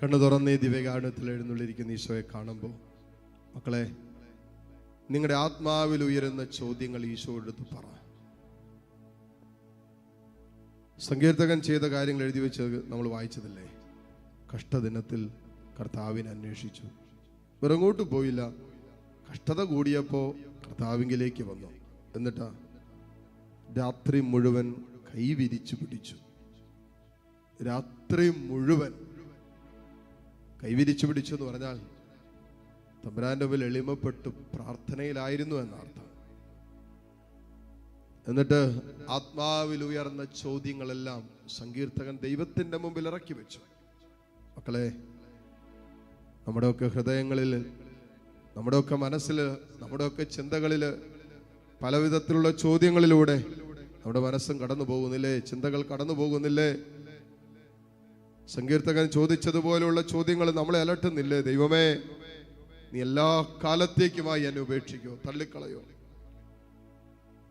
കണ്ണു തുറന്നേ ദിവ്യകാരുണ്യത്തിൽ എഴുന്നള്ളിരിക്കുന്ന ഈശോയെ കാണുമ്പോൾ മക്കളെ, നിങ്ങളുടെ ആത്മാവിൽ ഉയരുന്ന ചോദ്യങ്ങൾ ഈശോയെടുത്ത് പറ. സങ്കീർത്തകൻ ചെയ്ത കാര്യങ്ങൾ എഴുതി വെച്ചത് നമ്മൾ വായിച്ചതില്ലേ? കഷ്ടദിനത്തിൽ കർത്താവിനെ അന്വേഷിച്ചു, പിറങ്ങോട്ട് പോയില്ല. കഷ്ടത കൂടിയപ്പോൾ കർത്താവിങ്കിലേക്ക് വന്നു. എന്നിട്ടാ രാത്രി മുഴുവൻ കൈവിരിച്ചു പിടിച്ചു. രാത്രി മുഴുവൻ കൈവിരിച്ചു പിടിച്ചു എന്ന് പറഞ്ഞാൽ തമ്പുരാന്റെ മുമ്പിൽ എളിമപ്പെട്ട് പ്രാർത്ഥനയിലായിരുന്നു എന്നർത്ഥം. എന്നിട്ട് ആത്മാവിൽ ഉയർന്ന ചോദ്യങ്ങളെല്ലാം സങ്കീർത്തകൻ ദൈവത്തിന്റെ മുമ്പിൽ ഇറക്കി വെച്ചു. മക്കളെ, നമ്മുടെയൊക്കെ ഹൃദയങ്ങളിൽ, നമ്മുടെയൊക്കെ മനസ്സിൽ, നമ്മുടെയൊക്കെ ചിന്തകളിൽ പല വിധത്തിലുള്ള ചോദ്യങ്ങളിലൂടെ നമ്മുടെ മനസ്സും കടന്നു പോകുന്നില്ലേ? ചിന്തകൾ കടന്നു പോകുന്നില്ലേ? സങ്കീർത്തകൻ ചോദിച്ചതുപോലെയുള്ള ചോദ്യങ്ങൾ നമ്മളെ അലട്ടുന്നില്ലേ? ദൈവമേ, നീ എല്ലാ കാലത്തേക്കുമായി എന്നെ ഉപേക്ഷിക്കോ, തള്ളിക്കളയോ?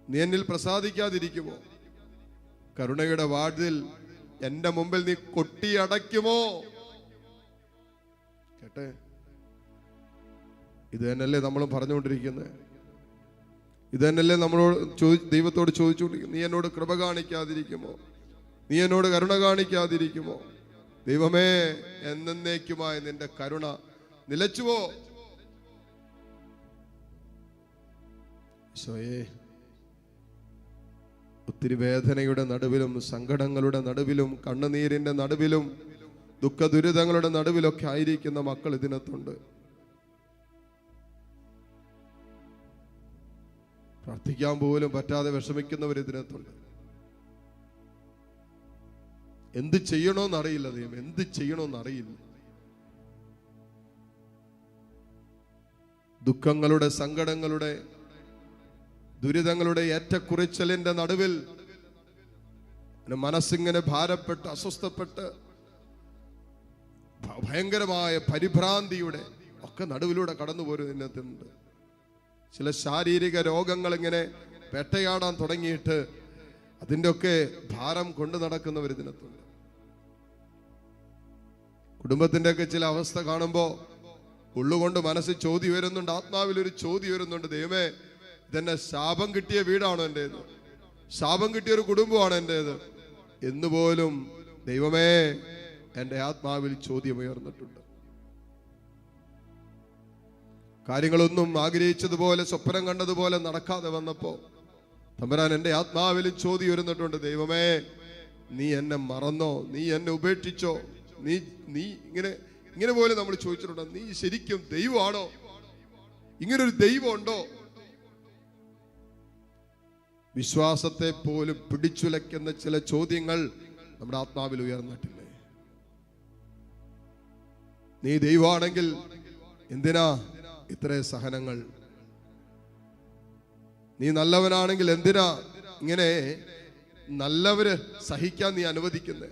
നീ എന്നിൽ പ്രസാദിക്കാതിരിക്കുമോ? കരുണയുടെ വാതിൽ എന്റെ മുമ്പിൽ നീ കൊട്ടിയടയ്ക്കുമോ? കേട്ടെ, ഇത് തന്നെയല്ലേ നമ്മളും പറഞ്ഞുകൊണ്ടിരിക്കുന്നത്? ഇത് തന്നെയല്ലേ നമ്മളോട് ദൈവത്തോട് ചോദിച്ചുകൊണ്ടിരിക്കുന്നത്? നീ എന്നോട് കൃപ കാണിക്കാതിരിക്കുമോ? നീ എന്നോട് കരുണ കാണിക്കാതിരിക്കുമോ? ദൈവമേ, എന്നേക്കുമായി നിന്റെ കരുണ നിലച്ചുവോ? ഈശോയേ, ഒത്തിരി വേദനയുടെ നടുവിലും, സങ്കടങ്ങളുടെ നടുവിലും, കണ്ണുനീരിന്റെ നടുവിലും, ദുഃഖ ദുരിതങ്ങളുടെ നടുവിലൊക്കെ ആയിരിക്കുന്ന മക്കൾ ഇതിനകത്തുണ്ട്. പ്രാർത്ഥിക്കാൻ പോലും പറ്റാതെ വിഷമിക്കുന്നവർ ഇതിനകത്തുണ്ട്. എന്ത് ചെയ്യണോന്നറിയില്ല ദൈവം, എന്ത് ചെയ്യണോന്നറിയില്ല. ദുഃഖങ്ങളുടെ, സങ്കടങ്ങളുടെ, ദുരിതങ്ങളുടെ ഏറ്റക്കുറച്ചിലിന്റെ നടുവിൽ മനസ്സിങ്ങനെ ഭാരപ്പെട്ട്, അസ്വസ്ഥപ്പെട്ട്, ഭയങ്കരമായ പരിഭ്രാന്തിയുടെ ഒക്കെ നടുവിലൂടെ കടന്നു പോരുന്നുണ്ട്. ചില ശാരീരിക രോഗങ്ങൾ ഇങ്ങനെ വേട്ടയാടാൻ തുടങ്ങിയിട്ട് അതിൻ്റെ ഒക്കെ ഭാരം കൊണ്ടു നടക്കുന്നവർ ഇതിനകത്തുണ്ട്. കുടുംബത്തിന്റെ ഒക്കെ ചില അവസ്ഥ കാണുമ്പോൾ ഉള്ളുകൊണ്ട് മനസ്സിൽ ചോദ്യം വരുന്നുണ്ട്, ആത്മാവിലൊരു ചോദ്യം വരുന്നുണ്ട്. ദൈവമേ, ഇതെന്നെ ശാപം കിട്ടിയ വീടാണോ എന്റേത്? ശാപം കിട്ടിയ ഒരു കുടുംബമാണോ എന്റേത് എന്നുപോലും ദൈവമേ എൻ്റെ ആത്മാവിൽ ചോദ്യം ഉയർന്നിട്ടുണ്ട്. കാര്യങ്ങളൊന്നും ആഗ്രഹിച്ചതുപോലെ, സ്വപ്നം കണ്ടതുപോലെ നടക്കാതെ വന്നപ്പോ തമ്പുരാൻ എൻ്റെ ആത്മാവിൽ ചോദ്യം ഉയർന്നിട്ടുണ്ട്. ദൈവമേ, നീ എന്നെ മറന്നോ? നീ എന്നെ ഉപേക്ഷിച്ചോ? നീ ഇങ്ങനെ പോലെ നമ്മൾ ചോദിച്ചിട്ടുണ്ടോ? നീ ശരിക്കും ദൈവമാണോ? ഇങ്ങനൊരു ദൈവം ഉണ്ടോ? വിശ്വാസത്തെ പോലും പിടിച്ചുലയ്ക്കുന്ന ചില ചോദ്യങ്ങൾ നമ്മുടെ ആത്മാവിൽ ഉയർന്നിട്ടില്ലേ? നീ ദൈവമാണെങ്കിൽ എന്തിനാ ഇത്രയും സഹനങ്ങൾ? നീ നല്ലവനാണെങ്കിൽ എന്തിനാ ഇങ്ങനെ നല്ലവര് സഹിക്കാൻ നീ അനുവദിക്കുന്നേ?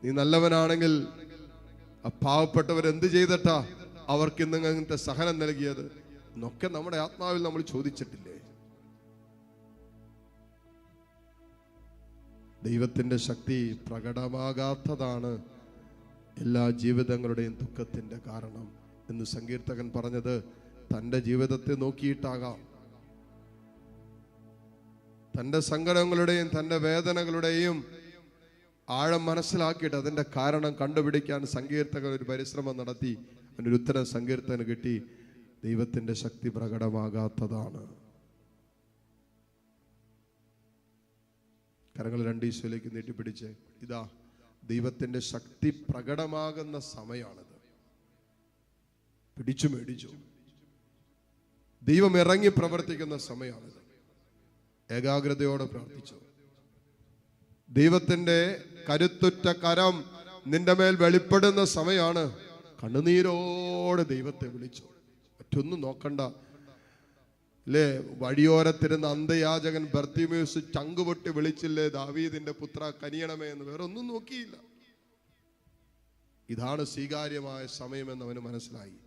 നീ നല്ലവനാണെങ്കിൽ ആ പാവപ്പെട്ടവർ എന്ത് ചെയ്തിട്ടാ അവർക്ക് ഇന്നത്തെ സഹനം നൽകിയത് എന്നൊക്കെ നമ്മുടെ ആത്മാവിൽ നമ്മൾ ചോദിച്ചിട്ടില്ലേ? ദൈവത്തിന്റെ ശക്തി പ്രകടമാകാത്തതാണ് എല്ലാ ജീവിതങ്ങളുടെയും ദുഃഖത്തിന്റെ കാരണം എന്ന് സങ്കീർത്തകൻ പറഞ്ഞത് തൻ്റെ ജീവിതത്തെ നോക്കിയിട്ടാകാം. തൻ്റെ സങ്കടങ്ങളുടെയും തൻ്റെ വേദനകളുടെയും ആഴം മനസ്സിലാക്കിയിട്ട് അതിൻ്റെ കാരണം കണ്ടുപിടിക്കാൻ സങ്കീർത്തകൻ ഒരു പരിശ്രമം നടത്തി. അതിനൊരു ഉത്തരം സങ്കീർത്തകന് കിട്ടി: ദൈവത്തിന്റെ ശക്തി പ്രകടമാകാത്തതാണ്. കരങ്ങൾ രണ്ട് ഈശോയിലേക്ക് നീട്ടിപ്പിടിച്ച്, ഇതാ ദൈവത്തിന്റെ ശക്തി പ്രകടമാകുന്ന സമയമാണിത്. പിടിച്ചു മേടിച്ചു. ദൈവം ഇറങ്ങി പ്രവർത്തിക്കുന്ന സമയമാണിത്. ഏകാഗ്രതയോടെ പ്രാർത്ഥിച്ചു. ദൈവത്തിന്റെ കരുത്തുറ്റ കരം നിന്റെ മേൽ വെളിപ്പെടുന്ന സമയമാണ്. കണ്ണുനീരോടെ ദൈവത്തെ വിളിച്ചു. മറ്റൊന്നും നോക്കണ്ട. അല്ലേ, വഴിയോരത്തിരുന്ന അന്ധയാചകൻ ബർത്തിമേയുസ് ചങ്കുപൊട്ടി വിളിച്ചില്ലേ, ദാവീദിന്റെ പുത്ര കനിയണമേ എന്ന്. വേറെ ഒന്നും നോക്കിയില്ല. ഇതാണ് സ്വീകാര്യമായ സമയമെന്ന് അവന് മനസ്സിലായി.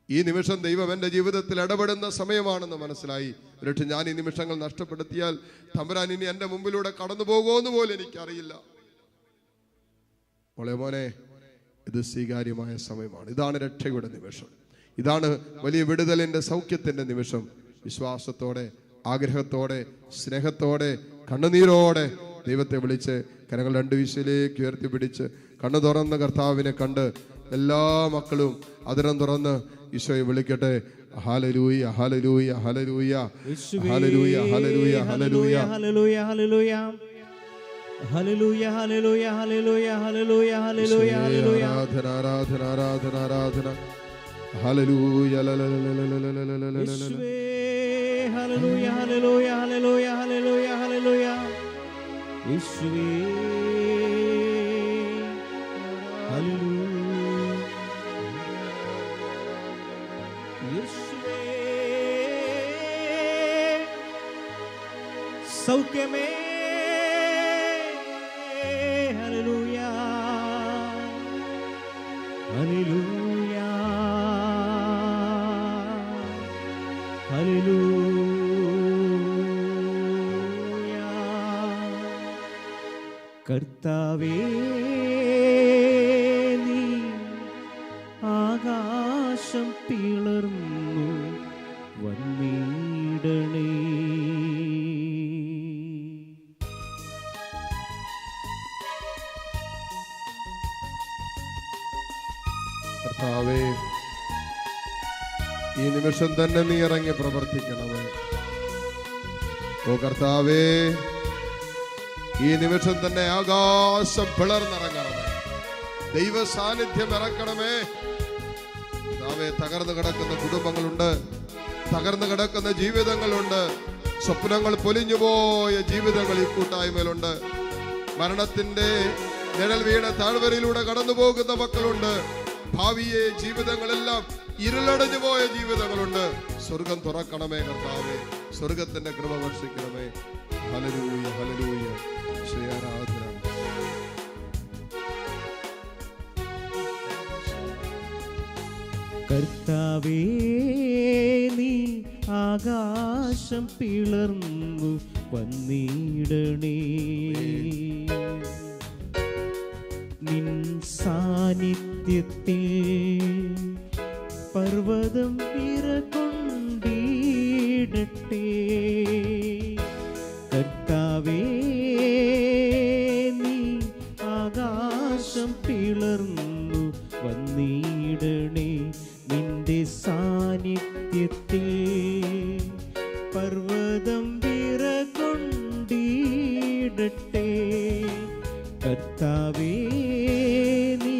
ഈ നിമിഷം ദൈവം എൻ്റെ ജീവിതത്തിൽ ഇടപെടുന്ന സമയമാണെന്ന് മനസ്സിലായി. പക്ഷെ ഞാൻ ഈ നിമിഷങ്ങൾ നഷ്ടപ്പെടുത്തിയാൽ തമ്പുരാൻ ഇനി എൻ്റെ മുമ്പിലൂടെ കടന്നു പോകുമെന്ന് പോലും എനിക്കറിയില്ല. മോനെ, ഇത് സ്വീകാര്യമായ സമയമാണ്. ഇതാണ് രക്ഷയുടെ നിമിഷം. ഇതാണ് വലിയ വിടുതലിന്റെ സൗഖ്യത്തിന്റെ നിമിഷം. വിശ്വാസത്തോടെ, ആഗ്രഹത്തോടെ, സ്നേഹത്തോടെ, കണ്ണുനീരോടെ ദൈവത്തെ വിളിച്ച് കരങ്ങൾ രണ്ട് വിശയിലേക്ക് ഉയർത്തിപ്പിടിച്ച് കണ്ണു തുറന്ന് കർത്താവിനെ കണ്ട് എല്ലാ മക്കളും അതിരം തുറന്ന് ഈശോയെ വിളിക്കട്ടെ. Hallelujah, hallelujah, hallelujah, hallelujah, hallelujah, hallelujah, hallelujah, hallelujah, hallelujah, hallelujah, hallelujah, hallelujah, hallelujah, hallelujah, ആരാധന, ആരാധന, ആരാധന, ആരാധന, ഹല്ലേലൂയ, യേശുവേ, hallelujah, hallelujah, hallelujah, hallelujah, hallelujah, യേശുവേ, ഹല്ലേലൂയ, യേശുവേ, സൗഖ്യമേ, ഹല്ലേലൂയ, ഹല്ലേലൂയ, ഹല്ലേലൂയ. കർത്താവേ, നീ ആകാശം പിളർന്നു വന്നിടണേ. കർത്താവേ, ഈ നിമിഷം തന്നെ നീ ഇറങ്ങി പ്രവർത്തിക്കണമേ. ഓ കർത്താവേ, ഈ നിമിഷം തന്നെ ആകാശം പിളർന്നിറങ്ങണമേ. ദൈവ സാന്നിധ്യം ഇറക്കണമേ. കർത്താവേ, തകർന്നു കിടക്കുന്ന കുടുംബങ്ങളുണ്ട്, തകർന്നു കിടക്കുന്ന ജീവിതങ്ങളുണ്ട്, സ്വപ്നങ്ങൾ പൊലിഞ്ഞുപോയ ജീവിതങ്ങൾ ഈ കൂട്ടായ്മയിലുണ്ട്. മരണത്തിന്റെ നിഴൽ വീണ താഴ്വരയിലൂടെ കടന്നു പോകുന്ന മക്കളുണ്ട്. ഭാവിയെ ജീവിതങ്ങളെല്ലാം ഇരുളടഞ്ഞു പോയ ജീവിതങ്ങളുണ്ട്. സ്വർഗം തുറക്കണമേ കർത്താവേ, സ്വർഗത്തിന്റെ കൃപ വർഷിക്കണമേ. ഹല്ലേലൂയ, ഹല്ലേലൂയ, ശ്രീ ആരാധന. കർത്താവേ, നീ ആകാശം പിളർന്നു വന്നിടണേ. നിൻ സാന്നിധ്യത്തിൽ പർവ്വതം വിറകൊണ്ടിടട്ടെ. കർത്താവേ, നീ ആകാശം പിളർന്നു വന്നിടണേ. നിന്റെ സാന്നിധ്യത്തിൽ പർവ്വതം വിറകൊണ്ടിടട്ടെ. കർത്താവേ, നീ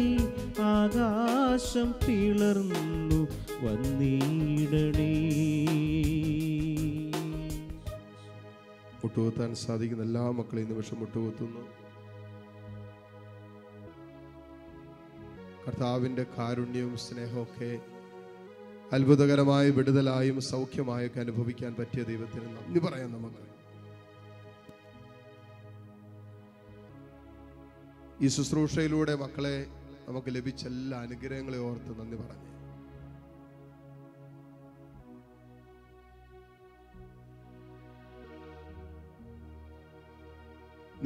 ആകാശം പിളർന്നു വന്നിടണേ. മുട്ടുകുത്താൻ സാധിക്കുന്ന എല്ലാ മക്കളെയും നിമിഷം മുട്ടുകുത്തുന്നു. കർത്താവിൻ്റെ കാരുണ്യവും സ്നേഹമൊക്കെ അത്ഭുതകരമായ വിടുതലായും സൗഖ്യമായൊക്കെ അനുഭവിക്കാൻ പറ്റിയ ദൈവത്തിന് നന്ദി പറയാം. നമുക്ക് ഈ ശുശ്രൂഷയിലൂടെ മക്കളെ നമുക്ക് ലഭിച്ച എല്ലാ അനുഗ്രഹങ്ങളെ ഓർത്ത് നന്ദി പറഞ്ഞു.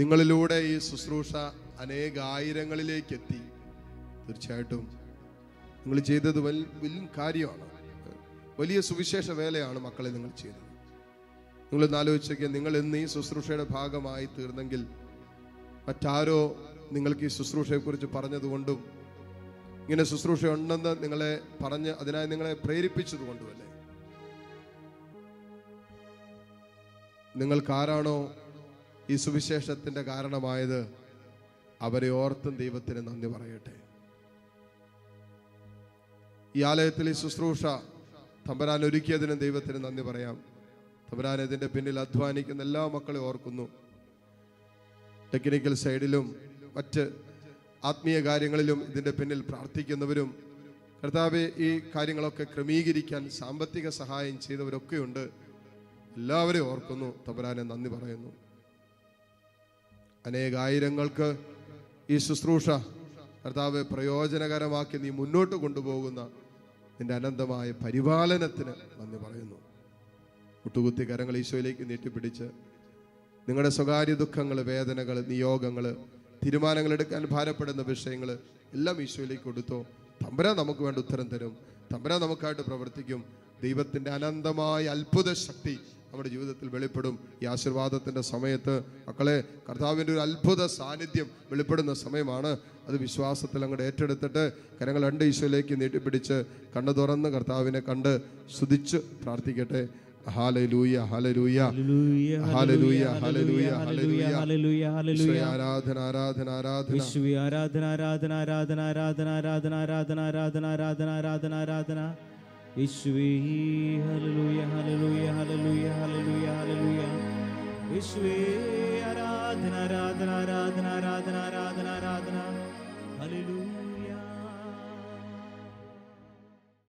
നിങ്ങളിലൂടെ ഈ ശുശ്രൂഷ അനേകായിരങ്ങളിലേക്ക് എത്തി. തീർച്ചയായിട്ടും നിങ്ങൾ ചെയ്തത് വലിയ കാര്യമാണ്, വലിയ സുവിശേഷ വേലയാണ് മക്കളെ നിങ്ങൾ ചെയ്തത്. നിങ്ങളൊന്ന് ആലോചിച്ചൊക്കെ, നിങ്ങൾ ഇന്ന് ഈ ശുശ്രൂഷയുടെ ഭാഗമായി തീർന്നെങ്കിൽ മറ്റാരോ നിങ്ങൾക്ക് ഈ ശുശ്രൂഷയെക്കുറിച്ച് പറഞ്ഞതുകൊണ്ടും ഇങ്ങനെ ശുശ്രൂഷ ഉണ്ടെന്ന് നിങ്ങളെ പറഞ്ഞ് അതിനായി നിങ്ങളെ പ്രേരിപ്പിച്ചതുകൊണ്ടുമല്ലേ. നിങ്ങൾക്കാരാണോ ഈ സുവിശേഷത്തിന്റെ കാരണമായത്, അവരെ ഓർത്തും ദൈവത്തിന് നന്ദി പറയട്ടെ. ഈ ആലയത്തിൽ ഈ ശുശ്രൂഷ തമ്പുരാൻ ഒരുക്കിയതിന് ദൈവത്തിന് നന്ദി പറയാം. തമ്പുരാൻ ഇതിന്റെ പിന്നിൽ അധ്വാനിക്കുന്ന എല്ലാ മക്കളെ ഓർക്കുന്നു. ടെക്നിക്കൽ സൈഡിലും മറ്റ് ആത്മീയ കാര്യങ്ങളിലും ഇതിന്റെ പിന്നിൽ പ്രാർത്ഥിക്കുന്നവരും, കർത്താവേ, ഈ കാര്യങ്ങളൊക്കെ ക്രമീകരിക്കാൻ സാമ്പത്തിക സഹായം ചെയ്തവരൊക്കെയുണ്ട്. എല്ലാവരെയും ഓർക്കുന്നു. തമ്പുരാനെ നന്ദി പറയുന്നു. അനേകായിരങ്ങൾക്ക് ഈ ശുശ്രൂഷ കർത്താവ് പ്രയോജനകരമാക്കി നീ മുന്നോട്ട് കൊണ്ടുപോകുന്ന നിന്റെ അനന്തമായ പരിപാലനത്തിന് നന്ദി പറയുന്നു. മുട്ടുകുത്തി കരങ്ങൾ ഈശോയിലേക്ക് നീട്ടിപ്പിടിച്ച് നിങ്ങളുടെ സ്വകാര്യ ദുഃഖങ്ങൾ, വേദനകൾ, നിയോഗങ്ങൾ തീരുമാനങ്ങൾ എടുക്കാൻ ഭാരപ്പെടുന്ന വിഷയങ്ങൾ എല്ലാം ഈശോയിലേക്ക് കൊടുത്തോ. തമ്പുരാൻ നമുക്ക് വേണ്ട ഉത്തരം തരും. തമ്പുരാൻ നമുക്കായിട്ട് പ്രവർത്തിക്കും. ദൈവത്തിൻ്റെ അനന്തമായ അത്ഭുത ശക്തി നമ്മുടെ ജീവിതത്തിൽ വെളിപ്പെടും. ഈ ആശീർവാദത്തിൻ്റെ സമയത്ത് മക്കളെ, കർത്താവിൻ്റെ ഒരു അത്ഭുത സാന്നിധ്യം വെളിപ്പെടുന്ന സമയമാണ്. അത് വിശ്വാസത്തിൽ അങ്ങോട്ട് ഏറ്റെടുത്തിട്ട് കരങ്ങൾ രണ്ട് ഈശോയിലേക്ക് നീട്ടിപ്പിടിച്ച് കണ്ണു തുറന്ന് കർത്താവിനെ കണ്ട് സ്തുതിച്ച് പ്രാർത്ഥിക്കട്ടെ. Hallelujah, hallelujah, hallelujah, hallelujah, hallelujah. ഈശോയെ ആരാധന, ആരാധന, ആരാധന. യേശുവേ ആരാധന, ആരാധന, ആരാധന, ആരാധന, ആരാധന, ആരാധന, ആരാധന, ആരാധന, ആരാധന, ആരാധന. യേശുവേ ഹല്ലേലൂയ,